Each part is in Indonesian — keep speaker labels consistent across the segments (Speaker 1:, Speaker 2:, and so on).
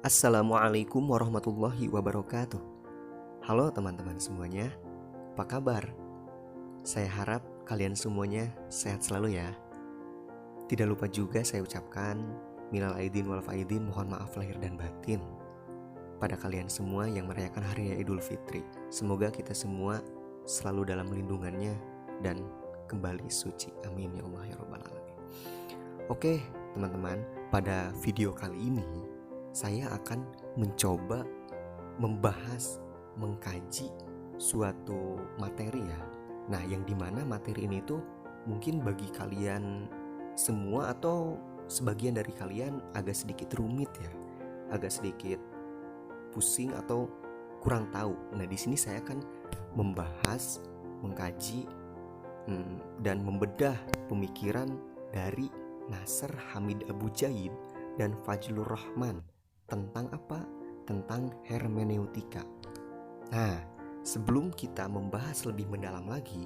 Speaker 1: Assalamualaikum warahmatullahi wabarakatuh. Halo teman-teman semuanya, apa kabar? Saya harap kalian semuanya sehat selalu ya. Tidak lupa juga saya ucapkan minal aidin wal faidin, mohon maaf lahir dan batin pada kalian semua yang merayakan hari raya Idul Fitri. Semoga kita semua selalu dalam lindungannya dan kembali suci. Amin ya Allah ya Rabbal alamin. Oke teman-teman, pada video kali ini saya akan mencoba membahas, mengkaji suatu materi ya. Nah, yang dimana materi ini tuh mungkin bagi kalian semua atau sebagian dari kalian agak sedikit rumit ya, agak sedikit pusing atau kurang tahu. Nah, di sini saya akan membahas, mengkaji dan membedah pemikiran dari Nasr Hamid Abu Jaid dan Fajlur Rahman tentang apa? Tentang hermeneutika. Nah, sebelum kita membahas lebih mendalam lagi,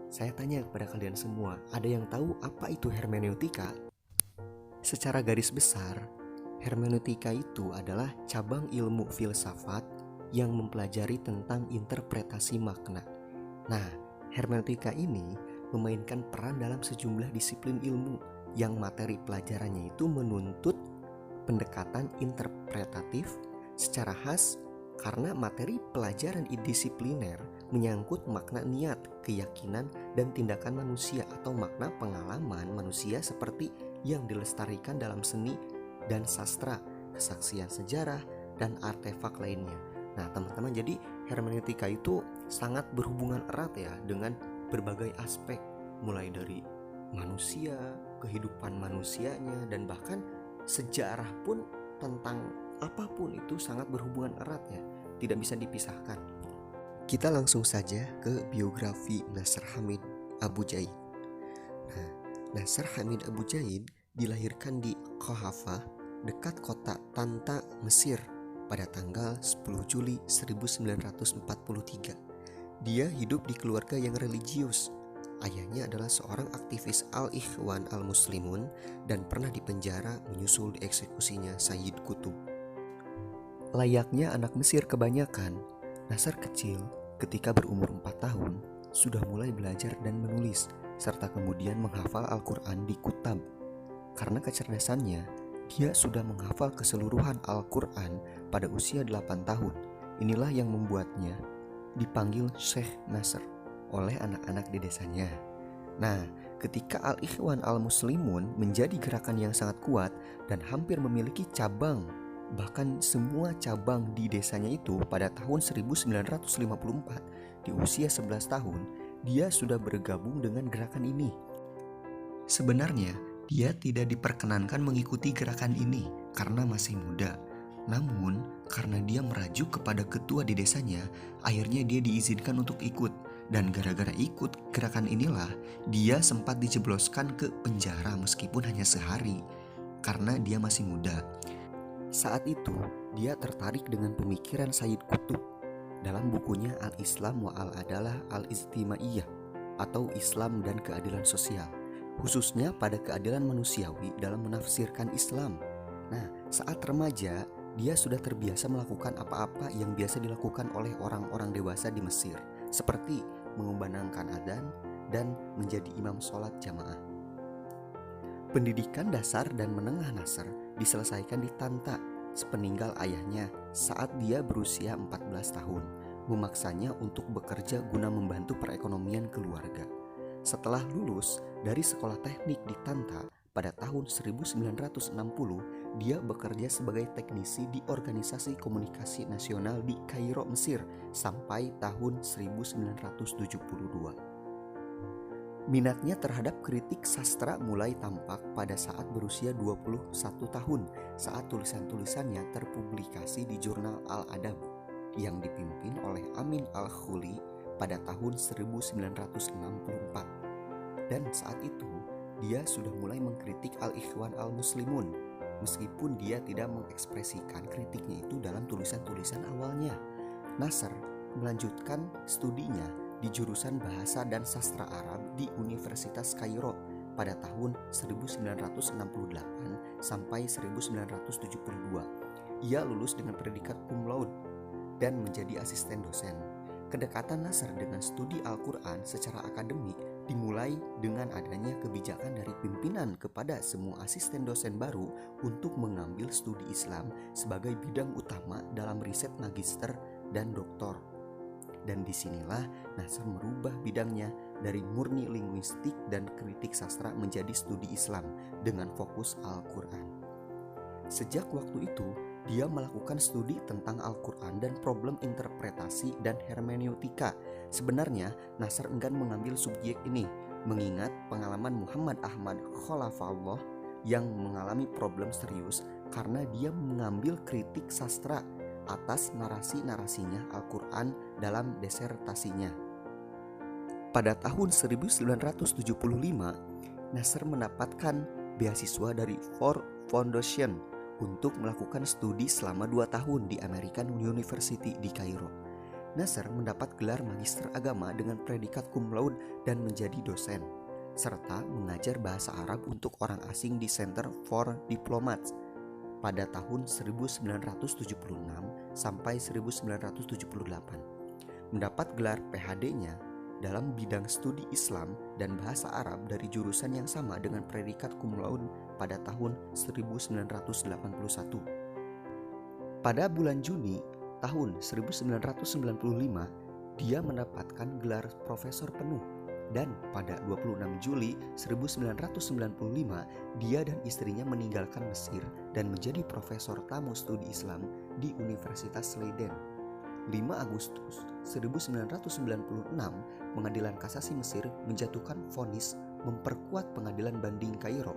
Speaker 1: saya tanya kepada kalian semua, ada yang tahu apa itu hermeneutika? Secara garis besar, hermeneutika itu adalah cabang ilmu filsafat yang mempelajari tentang interpretasi makna. Nah, hermeneutika ini memainkan peran dalam sejumlah disiplin ilmu yang materi pelajarannya itu menuntut pendekatan interpretatif secara khas karena materi pelajaran disipliner menyangkut makna niat, keyakinan, dan tindakan manusia atau makna pengalaman manusia seperti yang dilestarikan dalam seni dan sastra, kesaksian sejarah, dan artefak lainnya. Nah teman-teman, jadi hermeneutika itu sangat berhubungan erat ya dengan berbagai aspek, mulai dari manusia, kehidupan manusianya, dan bahkan sejarah pun tentang apapun itu sangat berhubungan erat ya, tidak bisa dipisahkan. Kita langsung saja ke biografi Nasr Hamid Abu Jaid. Nah, Nasr Hamid Abu Jaid dilahirkan di Qahafah dekat kota Tanta, Mesir pada tanggal 10 Juli 1943. Dia hidup di keluarga yang religius. Ayahnya adalah seorang aktivis Al-Ikhwan Al-Muslimun dan pernah dipenjara menyusul dieksekusinya Sayyid Qutb. Layaknya anak Mesir kebanyakan, Nasr kecil ketika berumur 4 tahun sudah mulai belajar dan menulis serta kemudian menghafal Al-Quran di Kutab. Karena kecerdasannya, dia sudah menghafal keseluruhan Al-Quran pada usia 8 tahun. Inilah yang membuatnya dipanggil Syekh Nasr oleh anak-anak di desanya. Nah, ketika Al-Ikhwan Al-Muslimun menjadi gerakan yang sangat kuat dan hampir memiliki cabang, bahkan semua cabang di desanya itu pada tahun 1954, di usia 11 tahun, dia sudah bergabung dengan gerakan ini. Sebenarnya, dia tidak diperkenankan mengikuti gerakan ini karena masih muda. Namun, karena dia merajuk kepada ketua di desanya, akhirnya dia diizinkan untuk ikut. Dan gara-gara ikut gerakan inilah dia sempat dijebloskan ke penjara meskipun hanya sehari karena dia masih muda. Saat itu dia tertarik dengan pemikiran Sayyid Qutb dalam bukunya Al-Islam wa Al-Adalah Al-Ijtimaiyah atau Islam dan Keadilan Sosial, khususnya pada keadilan manusiawi dalam menafsirkan Islam. Nah, saat remaja dia sudah terbiasa melakukan apa-apa yang biasa dilakukan oleh orang-orang dewasa di Mesir, seperti mengumandangkan adzan dan menjadi imam sholat jamaah. Pendidikan dasar dan menengah Nasr diselesaikan di Tanta sepeninggal ayahnya saat dia berusia 14 tahun, memaksanya untuk bekerja guna membantu perekonomian keluarga. Setelah lulus dari sekolah teknik di Tanta pada tahun 1960, dia bekerja sebagai teknisi di Organisasi Komunikasi Nasional di Kairo, Mesir sampai tahun 1972. Minatnya terhadap kritik sastra mulai tampak pada saat berusia 21 tahun saat tulisan-tulisannya terpublikasi di jurnal Al-Adab yang dipimpin oleh Amin Al-Khuli pada tahun 1964. Dan saat itu dia sudah mulai mengkritik Al-Ikhwan Al-Muslimun. meskipun dia tidak mengekspresikan kritiknya itu dalam tulisan-tulisan awalnya. Nasr melanjutkan studinya di jurusan Bahasa dan Sastra Arab di Universitas Kairo pada tahun 1968 sampai 1972. Ia lulus dengan predikat cum laude dan menjadi asisten dosen. Kedekatan Nasr dengan studi Al-Quran secara akademik dimulai dengan adanya kebijakan dari pimpinan kepada semua asisten dosen baru untuk mengambil studi Islam sebagai bidang utama dalam riset magister dan doktor. Dan disinilah Nasr merubah bidangnya dari murni linguistik dan kritik sastra menjadi studi Islam dengan fokus Al-Quran. Sejak waktu itu, dia melakukan studi tentang Al-Quran dan problem interpretasi dan hermeneutika. Sebenarnya, Nasr enggan mengambil subjek ini, mengingat pengalaman Muhammad Ahmad Khalafallah yang mengalami problem serius karena dia mengambil kritik sastra atas narasi-narasinya Al-Quran dalam disertasinya. Pada tahun 1975, Nasr mendapatkan beasiswa dari Ford Foundation untuk melakukan studi selama 2 tahun di American University di Kairo. Nasr mendapat gelar magister agama dengan predikat cum laude dan menjadi dosen, serta mengajar bahasa Arab untuk orang asing di Center for Diplomats pada tahun 1976 sampai 1978. Mendapat gelar PhD-nya dalam bidang studi Islam dan bahasa Arab dari jurusan yang sama dengan predikat cum laude pada tahun 1981. Pada bulan Juni tahun 1995, dia mendapatkan gelar profesor penuh. Dan pada 26 Juli 1995, dia dan istrinya meninggalkan Mesir dan menjadi profesor tamu studi Islam di Universitas Leiden. 5 Agustus 1996, Pengadilan Kasasi Mesir menjatuhkan vonis memperkuat pengadilan banding Kairo.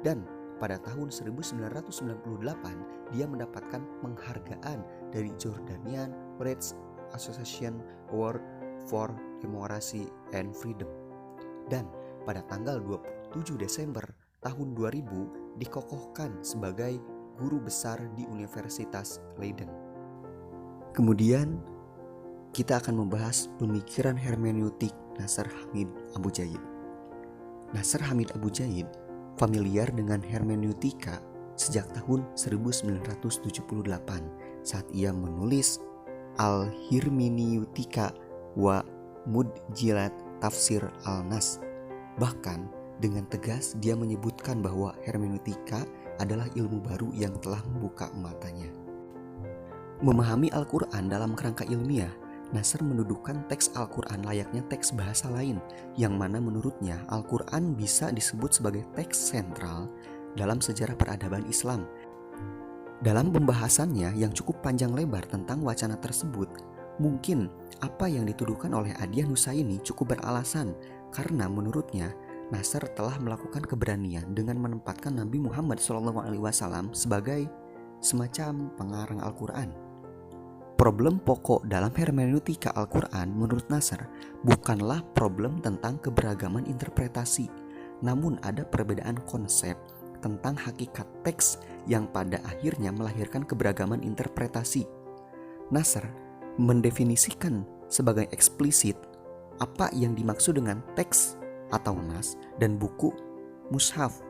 Speaker 1: Dan pada tahun 1998, dia mendapatkan penghargaan dari Jordanian Press Association Award for Democracy and Freedom. Dan pada tanggal 27 Desember tahun 2000 dikokohkan sebagai guru besar di Universitas Leiden. Kemudian kita akan membahas pemikiran hermeneutik Nasr Hamid Abu Jaid. Nasr Hamid Abu Jaid familiar dengan hermeneutika sejak tahun 1978 saat ia menulis Al-Hermeneutika wa Mudjilat Tafsir Al-Nas. Bahkan dengan tegas dia menyebutkan bahwa hermeneutika adalah ilmu baru yang telah membuka matanya. Memahami Al-Quran dalam kerangka ilmiah, Nasr mendudukan teks Al-Quran layaknya teks bahasa lain, yang mana menurutnya Al-Quran bisa disebut sebagai teks sentral dalam sejarah peradaban Islam. Dalam pembahasannya yang cukup panjang lebar tentang wacana tersebut, mungkin apa yang dituduhkan oleh Adian Husaini cukup beralasan, karena menurutnya Nasr telah melakukan keberanian dengan menempatkan Nabi Muhammad SAW sebagai semacam pengarang Al-Quran. Problem pokok dalam hermeneutika Al-Quran menurut Nasr bukanlah problem tentang keberagaman interpretasi, namun ada perbedaan konsep tentang hakikat teks yang pada akhirnya melahirkan keberagaman interpretasi. Nasr mendefinisikan sebagai eksplisit apa yang dimaksud dengan teks atau nas dan buku mushaf.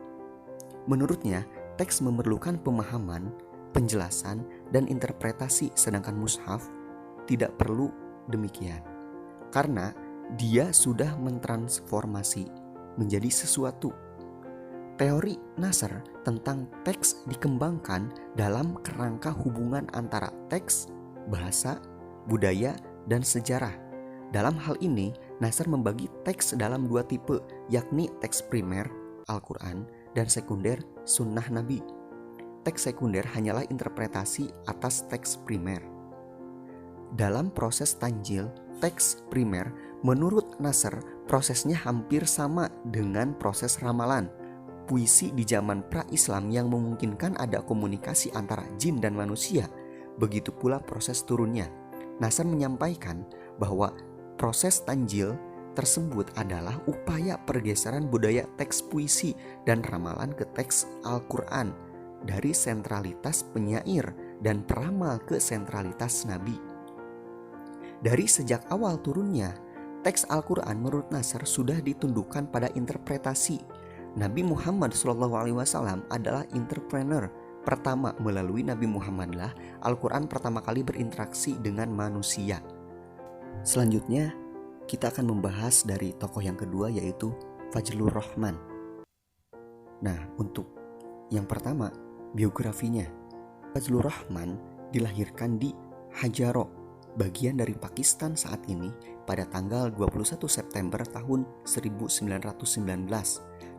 Speaker 1: Menurutnya, teks memerlukan pemahaman, penjelasan, dan interpretasi, sedangkan mushaf tidak perlu demikian karena dia sudah mentransformasi menjadi sesuatu. Teori Nasr tentang teks dikembangkan dalam kerangka hubungan antara teks, bahasa, budaya, dan sejarah. Dalam hal ini, Nasr membagi teks dalam 2 tipe, yakni teks primer, Al-Quran, dan sekunder, Sunnah Nabi. Teks sekunder hanyalah interpretasi atas teks primer. Dalam proses tanjil, teks primer, menurut Nasr, prosesnya hampir sama dengan proses ramalan, puisi di zaman pra-Islam yang memungkinkan ada komunikasi antara jin dan manusia. Begitu pula proses turunnya. Nasr menyampaikan bahwa proses tanjil tersebut adalah upaya pergeseran budaya teks puisi dan ramalan ke teks Al-Quran dari sentralitas penyair dan peramal ke sentralitas Nabi. Dari sejak awal turunnya, teks Al-Quran menurut Nasr sudah ditundukkan pada interpretasi. Nabi Muhammad SAW adalah entrepreneur pertama. Melalui Nabi Muhammadlah Al-Quran pertama kali berinteraksi dengan manusia. Selanjutnya kita akan membahas dari tokoh yang kedua, yaitu Fajlur Rahman. Nah, untuk yang pertama, biografinya. Fajlur Rahman dilahirkan di Hajaro, bagian dari Pakistan saat ini, pada tanggal 21 September tahun 1919.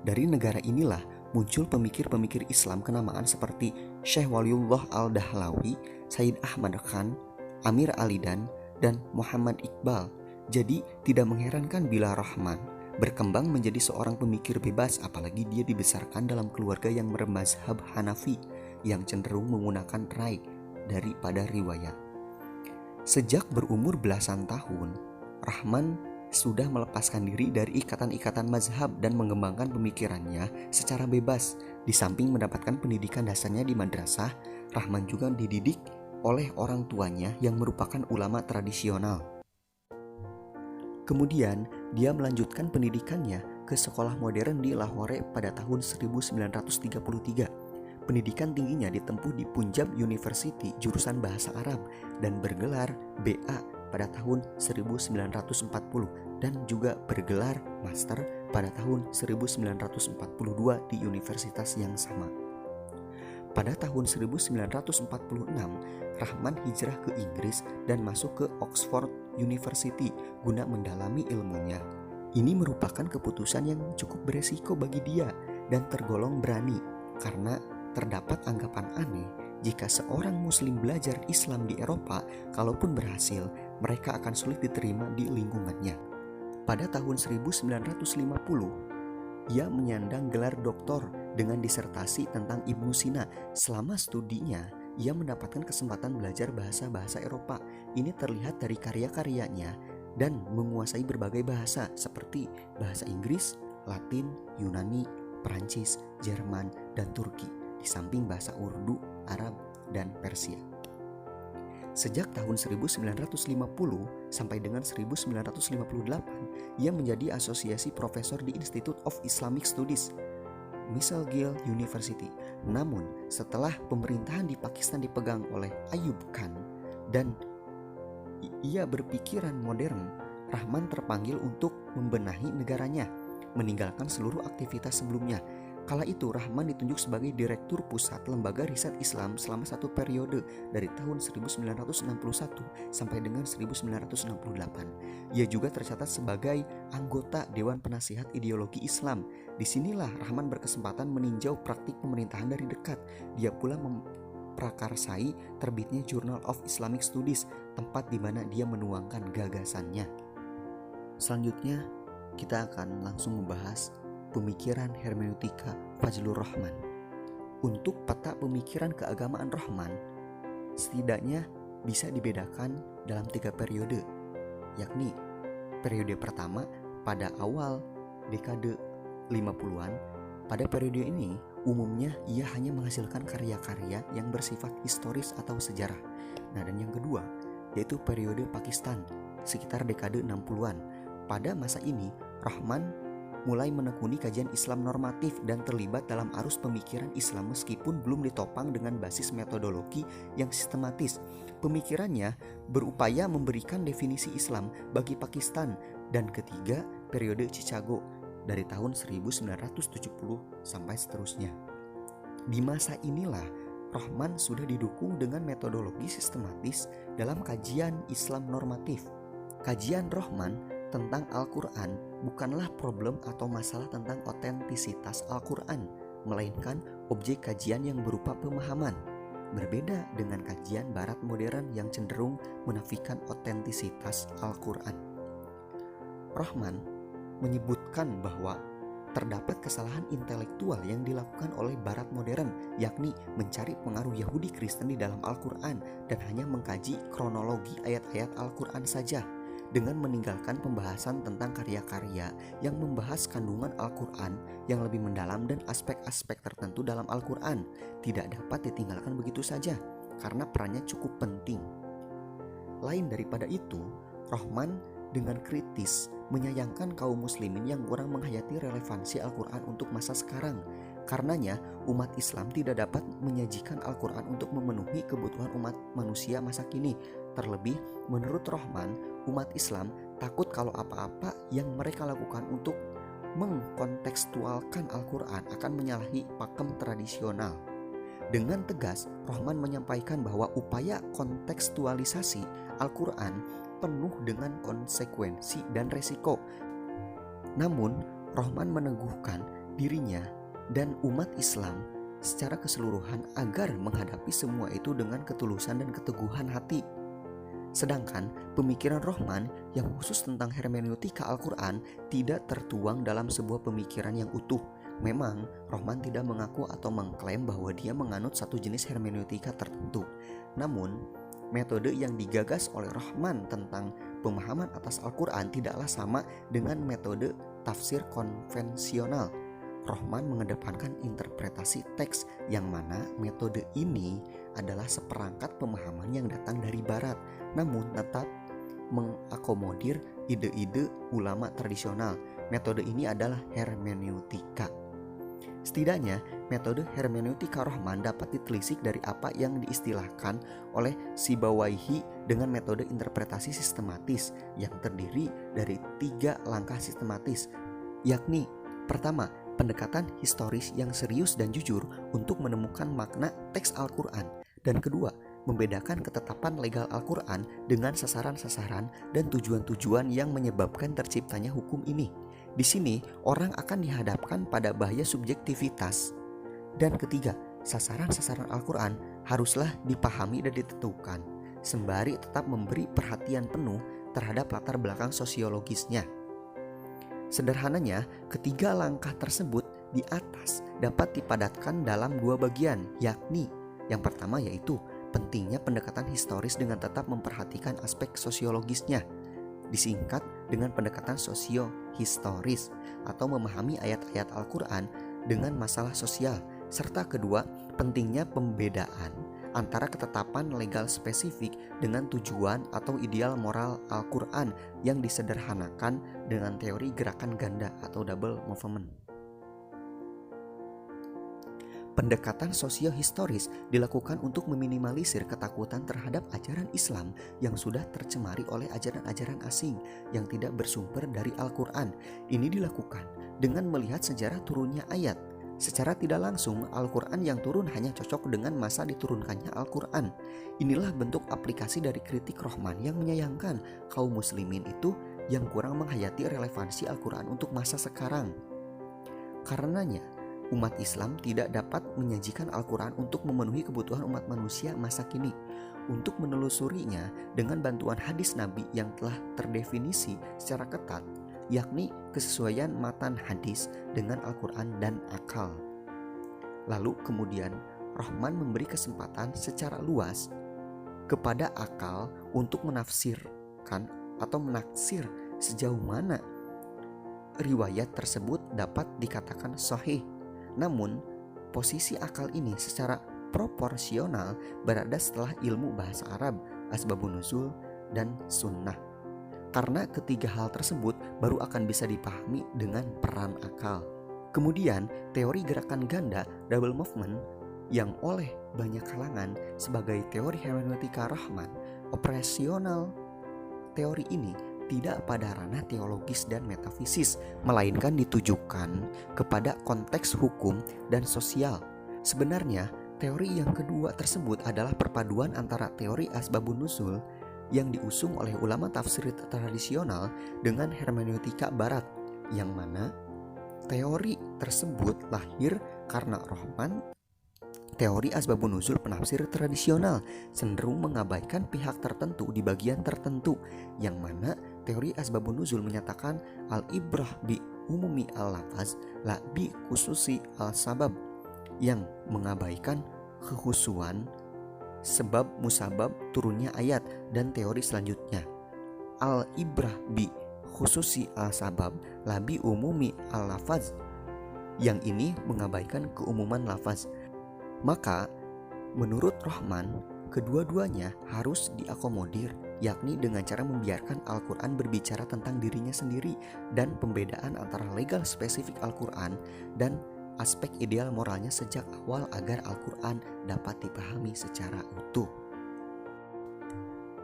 Speaker 1: Dari negara inilah muncul pemikir-pemikir Islam kenamaan seperti Syekh Waliullah Al-Dahlawi, Sayyid Ahmad Khan, Amir Alidan, dan Muhammad Iqbal. Jadi tidak mengherankan bila Rahman berkembang menjadi seorang pemikir bebas, apalagi dia dibesarkan dalam keluarga yang bermazhab Hanafi yang cenderung menggunakan rai daripada riwayat. Sejak berumur belasan tahun, Rahman sudah melepaskan diri dari ikatan-ikatan mazhab dan mengembangkan pemikirannya secara bebas. Di samping mendapatkan pendidikan dasarnya di madrasah, Rahman juga dididik oleh orang tuanya yang merupakan ulama tradisional. Kemudian dia melanjutkan pendidikannya ke sekolah modern di Lahore pada tahun 1933. Pendidikan tingginya ditempuh di Punjab University jurusan Bahasa Arab dan bergelar BA pada tahun 1940 dan juga bergelar Master pada tahun 1942 di universitas yang sama. Pada tahun 1946, Rahman hijrah ke Inggris dan masuk ke Oxford University guna mendalami ilmunya. Ini merupakan keputusan yang cukup beresiko bagi dia dan tergolong berani, karena terdapat anggapan aneh jika seorang muslim belajar Islam di Eropa, kalaupun berhasil, mereka akan sulit diterima di lingkungannya. Pada tahun 1950, ia menyandang gelar doktor dengan disertasi tentang Ibnu Sina. Selama studinya, ia mendapatkan kesempatan belajar bahasa-bahasa Eropa. Ini terlihat dari karya-karyanya dan menguasai berbagai bahasa seperti bahasa Inggris, Latin, Yunani, Perancis, Jerman, dan Turki, di samping bahasa Urdu, Arab, dan Persia. Sejak tahun 1950 sampai dengan 1958, ia menjadi asosiasi profesor di Institute of Islamic Studies, Misal Gill University. Namun, setelah pemerintahan di Pakistan dipegang oleh Ayub Khan dan ia berpikiran modern, Rahman terpanggil untuk membenahi negaranya, meninggalkan seluruh aktivitas sebelumnya. Kala itu Rahman ditunjuk sebagai Direktur Pusat Lembaga Riset Islam selama satu periode dari tahun 1961 sampai dengan 1968. Ia juga tercatat sebagai anggota Dewan Penasihat Ideologi Islam. Disinilah Rahman berkesempatan meninjau praktik pemerintahan dari dekat. Dia pula memprakarsai terbitnya Journal of Islamic Studies, tempat di mana dia menuangkan gagasannya. Selanjutnya kita akan langsung membahas pemikiran hermeneutika Fajlur Rahman. Untuk peta pemikiran keagamaan Rahman setidaknya bisa dibedakan dalam 3 periode, yakni periode pertama pada awal dekade 50-an. Pada periode ini umumnya ia hanya menghasilkan karya-karya yang bersifat historis atau sejarah. Nah, dan yang kedua yaitu periode Pakistan sekitar dekade 60-an. Pada masa ini Rahman mulai menekuni kajian Islam normatif dan terlibat dalam arus pemikiran Islam meskipun belum ditopang dengan basis metodologi yang sistematis. Pemikirannya berupaya memberikan definisi Islam bagi Pakistan. Dan ketiga, periode Chicago dari tahun 1970 sampai seterusnya. Di masa inilah Rahman sudah didukung dengan metodologi sistematis dalam kajian Islam normatif. Kajian Rahman tentang Al-Quran bukanlah problem atau masalah tentang otentisitas Al-Quran, melainkan objek kajian yang berupa pemahaman. Berbeda dengan kajian Barat modern yang cenderung menafikan otentisitas Al-Quran. Rahman menyebutkan bahwa terdapat kesalahan intelektual yang dilakukan oleh Barat modern, yakni mencari pengaruh Yahudi Kristen di dalam Al-Quran dan hanya mengkaji kronologi ayat-ayat Al-Quran saja. dengan meninggalkan pembahasan tentang karya-karya yang membahas kandungan Al-Quran yang lebih mendalam dan aspek-aspek tertentu dalam Al-Quran tidak dapat ditinggalkan begitu saja karena perannya cukup penting. Lain daripada itu, Rohman dengan kritis menyayangkan kaum muslimin yang kurang menghayati relevansi Al-Quran untuk masa sekarang. Karenanya, umat Islam tidak dapat menyajikan Al-Quran untuk memenuhi kebutuhan umat manusia masa kini. Terlebih, menurut Rohman, umat Islam takut kalau apa-apa yang mereka lakukan untuk mengkontekstualkan Al-Quran akan menyalahi pakem tradisional. Dengan tegas, Rohman menyampaikan bahwa upaya kontekstualisasi Al-Quran penuh dengan konsekuensi dan resiko. Namun, Rohman meneguhkan dirinya dan umat Islam secara keseluruhan agar menghadapi semua itu dengan ketulusan dan keteguhan hati. Sedangkan pemikiran Rohman yang khusus tentang hermeneutika Al-Quran tidak tertuang dalam sebuah pemikiran yang utuh. Memang Rohman tidak mengaku atau mengklaim bahwa dia menganut satu jenis hermeneutika tertentu. Namun, metode yang digagas oleh Rohman tentang pemahaman atas Al-Quran tidaklah sama dengan metode tafsir konvensional. Rohman mengedepankan interpretasi teks yang mana metode ini adalah seperangkat pemahaman yang datang dari barat, namun tetap mengakomodir ide-ide ulama tradisional. Metode ini adalah hermeneutika. Setidaknya, metode hermeneutika Rohman dapat ditelisik dari apa yang diistilahkan oleh Sibawaihi dengan metode interpretasi sistematis yang terdiri dari 3 langkah sistematis, yakni pertama, pendekatan historis yang serius dan jujur untuk menemukan makna teks Al-Quran, dan kedua, membedakan ketetapan legal Al-Quran dengan sasaran-sasaran dan tujuan-tujuan yang menyebabkan terciptanya hukum ini. Di sini, orang akan dihadapkan pada bahaya subjektivitas. Dan ketiga, sasaran-sasaran Al-Quran haruslah dipahami dan ditentukan, sembari tetap memberi perhatian penuh terhadap latar belakang sosiologisnya. Sederhananya, ketiga langkah tersebut di atas dapat dipadatkan dalam 2 bagian, yakni yang pertama yaitu pentingnya pendekatan historis dengan tetap memperhatikan aspek sosiologisnya, disingkat dengan pendekatan sosio-historis atau memahami ayat-ayat Al-Quran dengan masalah sosial, serta kedua, pentingnya pembedaan antara ketetapan legal spesifik dengan tujuan atau ideal moral Al-Quran yang disederhanakan dengan teori gerakan ganda atau double movement. Pendekatan sosio-historis dilakukan untuk meminimalisir ketakutan terhadap ajaran Islam yang sudah tercemari oleh ajaran-ajaran asing yang tidak bersumber dari Al-Quran. Ini dilakukan dengan melihat sejarah turunnya ayat. Secara tidak langsung, Al-Quran yang turun hanya cocok dengan masa diturunkannya Al-Quran. Inilah bentuk aplikasi dari kritik Rohman yang menyayangkan kaum muslimin itu yang kurang menghayati relevansi Al-Quran untuk masa sekarang. Karenanya, umat Islam tidak dapat menyajikan Al-Quran untuk memenuhi kebutuhan umat manusia masa kini. Untuk menelusurinya dengan bantuan hadis Nabi yang telah terdefinisi secara ketat, yakni kesesuaian matan hadis dengan Al-Quran dan akal. Lalu kemudian Rohman memberi kesempatan secara luas kepada akal untuk menafsirkan atau menaksir sejauh mana riwayat tersebut dapat dikatakan sahih. Namun posisi akal ini secara proporsional berada setelah ilmu bahasa Arab, asbabun nuzul, dan sunnah. Karena ketiga hal tersebut baru akan bisa dipahami dengan peran akal. Kemudian teori gerakan ganda double movement yang oleh banyak kalangan sebagai teori hermeneutika Rohman operasional. Teori ini tidak pada ranah teologis dan metafisis, melainkan ditujukan kepada konteks hukum dan sosial. Sebenarnya teori yang kedua tersebut adalah perpaduan antara teori asbabun nuzul yang diusung oleh ulama tafsir tradisional dengan hermeneutika barat, yang mana teori tersebut lahir karena Rohman. Teori asbabun nuzul penafsir tradisional cenderung mengabaikan pihak tertentu di bagian tertentu, yang mana teori asbabun nuzul menyatakan al-ibrah bi umumi al-lafaz la bi khususi al-sabab, yang mengabaikan kekhusuan sebab musabab turunnya ayat. Dan teori selanjutnya al-ibrah bi khususi al-sabab labi umumi al-lafaz, yang ini mengabaikan keumuman lafaz. Maka menurut Rahman, kedua-duanya harus diakomodir, yakni dengan cara membiarkan Al-Quran berbicara tentang dirinya sendiri dan pembedaan antara legal spesifik Al-Quran dan aspek ideal moralnya sejak awal agar Al-Quran dapat dipahami secara utuh.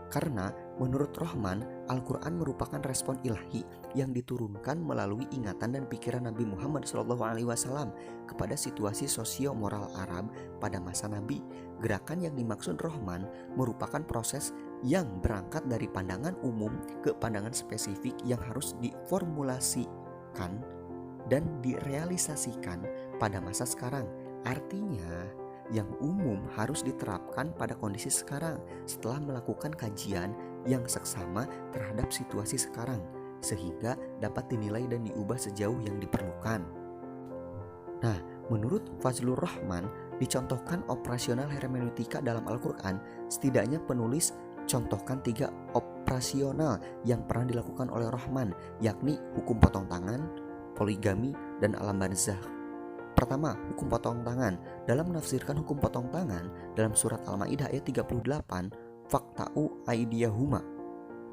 Speaker 1: Karena menurut Rahman, Al-Quran merupakan respon ilahi yang diturunkan melalui ingatan dan pikiran Nabi Muhammad SAW kepada situasi sosio-moral Arab pada masa Nabi. Gerakan yang dimaksud Rahman merupakan proses yang berangkat dari pandangan umum ke pandangan spesifik yang harus diformulasikan dan direalisasikan pada masa sekarang. Artinya, yang umum harus diterapkan pada kondisi sekarang setelah melakukan kajian yang seksama terhadap situasi sekarang, sehingga dapat dinilai dan diubah sejauh yang diperlukan. Nah, menurut Fazlur Rahman, dicontohkan operasional hermeneutika dalam Al-Quran, setidaknya penulis contohkan 3 operasional yang pernah dilakukan oleh Rahman, yakni hukum potong tangan, poligami, dan alam barzakh. Pertama, hukum potong tangan. Dalam menafsirkan hukum potong tangan dalam surat Al-Maidah ayat 38, fakta'u aidiyahuma,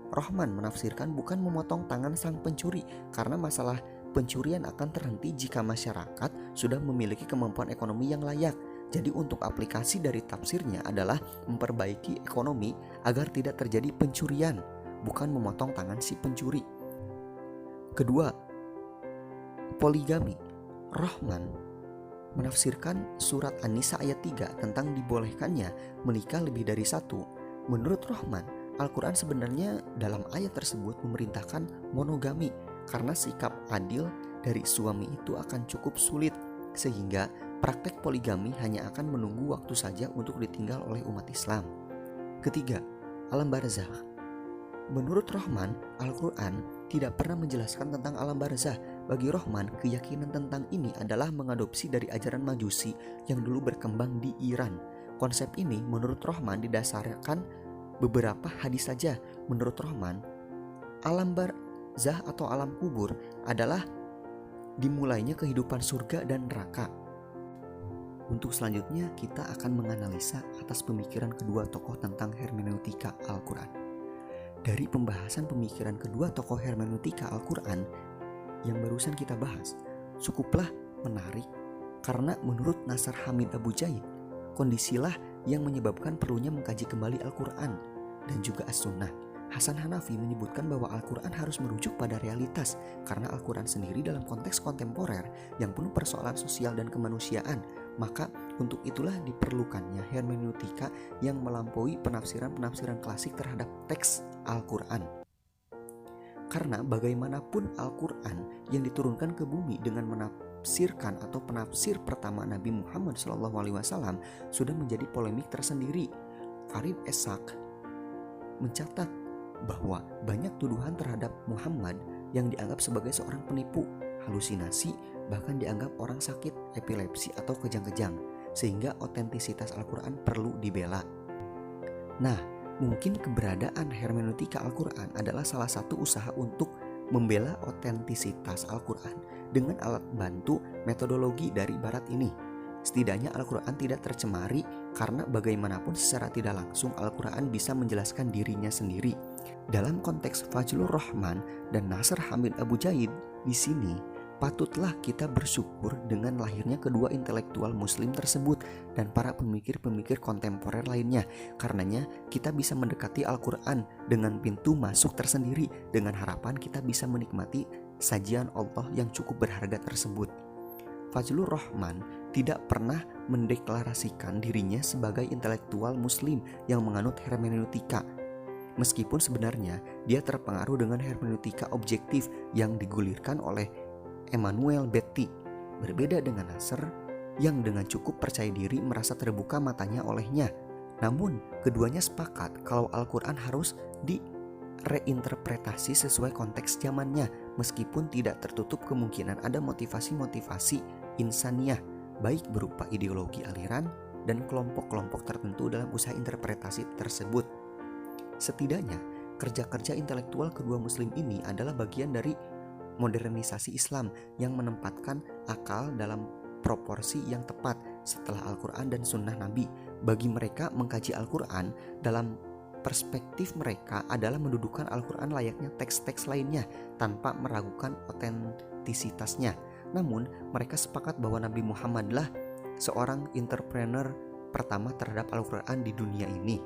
Speaker 1: Rahman menafsirkan bukan memotong tangan sang pencuri, karena masalah pencurian akan terhenti jika masyarakat sudah memiliki kemampuan ekonomi yang layak. Jadi untuk aplikasi dari tafsirnya adalah memperbaiki ekonomi agar tidak terjadi pencurian, bukan memotong tangan si pencuri. Kedua, poligami. Rahman menafsirkan surat An-Nisa ayat 3 tentang dibolehkannya menikah lebih dari satu. Menurut Rahman, Al-Quran sebenarnya dalam ayat tersebut memerintahkan monogami karena sikap adil dari suami itu akan cukup sulit, sehingga praktek poligami hanya akan menunggu waktu saja untuk ditinggal oleh umat Islam. Ketiga, alam barzakh. Menurut Rahman, Al-Quran tidak pernah menjelaskan tentang alam barzakh. Bagi Rahman, keyakinan tentang ini adalah mengadopsi dari ajaran Majusi yang dulu berkembang di Iran. Konsep ini menurut Rahman didasarkan beberapa hadis saja. Menurut Rahman, alam barzakh atau alam kubur adalah dimulainya kehidupan surga dan neraka. Untuk selanjutnya kita akan menganalisa atas pemikiran kedua tokoh tentang hermeneutika Al-Quran. Dari pembahasan pemikiran kedua tokoh hermeneutika Al-Quran yang barusan kita bahas, cukuplah menarik karena menurut Nasr Hamid Abu Jaid, kondisilah yang menyebabkan perlunya mengkaji kembali Al-Quran dan juga As-Sunnah. Hasan Hanafi menyebutkan bahwa Al-Quran harus merujuk pada realitas karena Al-Quran sendiri dalam konteks kontemporer yang penuh persoalan sosial dan kemanusiaan. Maka untuk itulah diperlukannya hermeneutika yang melampaui penafsiran-penafsiran klasik terhadap teks Al-Quran. Karena bagaimanapun Al-Quran yang diturunkan ke bumi dengan menafsirkan atau penafsir pertama Nabi Muhammad SAW sudah menjadi polemik tersendiri. Farid Esak mencatat bahwa banyak tuduhan terhadap Muhammad yang dianggap sebagai seorang penipu, halusinasi, bahkan dianggap orang sakit epilepsi atau kejang-kejang, sehingga otentisitas Al-Quran perlu dibela. Nah, mungkin keberadaan hermeneutika Al-Quran adalah salah satu usaha untuk membela otentisitas Al-Quran dengan alat bantu metodologi dari barat ini. Setidaknya Al-Quran tidak tercemari karena bagaimanapun secara tidak langsung Al-Quran bisa menjelaskan dirinya sendiri. Dalam konteks Fazlur Rahman dan Nasr Hamid Abu Jaid di sini, patutlah kita bersyukur dengan lahirnya kedua intelektual muslim tersebut dan para pemikir-pemikir kontemporer lainnya. Karenanya kita bisa mendekati Al-Quran dengan pintu masuk tersendiri dengan harapan kita bisa menikmati sajian Allah yang cukup berharga tersebut. Fazlur Rahman tidak pernah mendeklarasikan dirinya sebagai intelektual muslim yang menganut hermeneutika. Meskipun sebenarnya dia terpengaruh dengan hermeneutika objektif yang digulirkan oleh Emmanuel Betti. Berbeda dengan Nasr yang dengan cukup percaya diri merasa terbuka matanya olehnya. Namun keduanya sepakat kalau Al-Quran harus direinterpretasi sesuai konteks zamannya, meskipun tidak tertutup kemungkinan ada motivasi-motivasi insaniah, baik berupa ideologi aliran dan kelompok-kelompok tertentu dalam usaha interpretasi tersebut. Setidaknya kerja-kerja intelektual kedua muslim ini adalah bagian dari modernisasi Islam yang menempatkan akal dalam proporsi yang tepat setelah Al-Quran dan Sunnah Nabi. Bagi mereka, mengkaji Al-Quran dalam perspektif mereka adalah mendudukan Al-Quran layaknya teks-teks lainnya tanpa meragukan otentisitasnya. Namun, mereka sepakat bahwa Nabi Muhammadlah seorang entrepreneur pertama terhadap Al-Quran di dunia ini.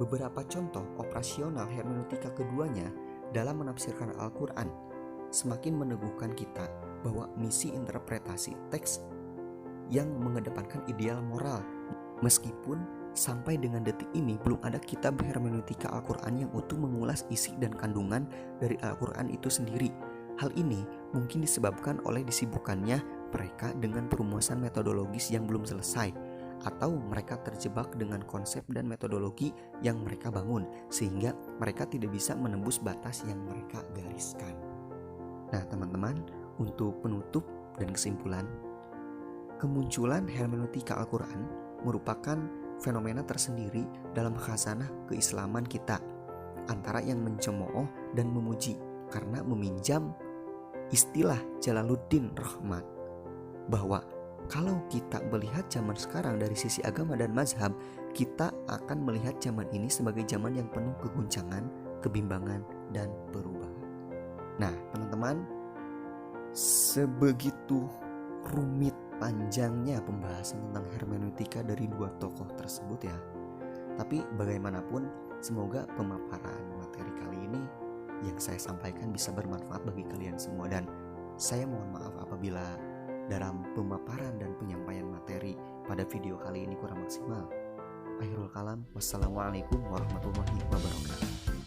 Speaker 1: Beberapa contoh operasional hermeneutika keduanya dalam menafsirkan Al-Quran semakin meneguhkan kita bahwa misi interpretasi teks yang mengedepankan ideal moral. Meskipun sampai dengan detik ini belum ada kitab hermeneutika Al-Quran yang utuh mengulas isi dan kandungan dari Al-Quran itu sendiri. Hal ini mungkin disebabkan oleh disibukkannya mereka dengan perumusan metodologis yang belum selesai, atau mereka terjebak dengan konsep dan metodologi yang mereka bangun sehingga mereka tidak bisa menembus batas yang mereka gariskan. Nah teman-teman, untuk penutup dan kesimpulan, kemunculan hermeneutika Al-Quran merupakan fenomena tersendiri dalam khazanah keislaman kita, antara yang mencemooh dan memuji, karena meminjam istilah Jalaluddin Rahmat bahwa kalau kita melihat zaman sekarang dari sisi agama dan mazhab, kita akan melihat zaman ini sebagai zaman yang penuh keguncangan, kebimbangan, dan perubahan. Nah teman-teman, sebegitu rumit panjangnya pembahasan tentang hermeneutika dari dua tokoh tersebut ya. Tapi bagaimanapun, semoga pemaparan materi kali ini yang saya sampaikan bisa bermanfaat bagi kalian semua. Dan saya mohon maaf apabila dalam pemaparan dan penyampaian materi pada video kali ini kurang maksimal. Akhirul kalam, wassalamualaikum warahmatullahi wabarakatuh.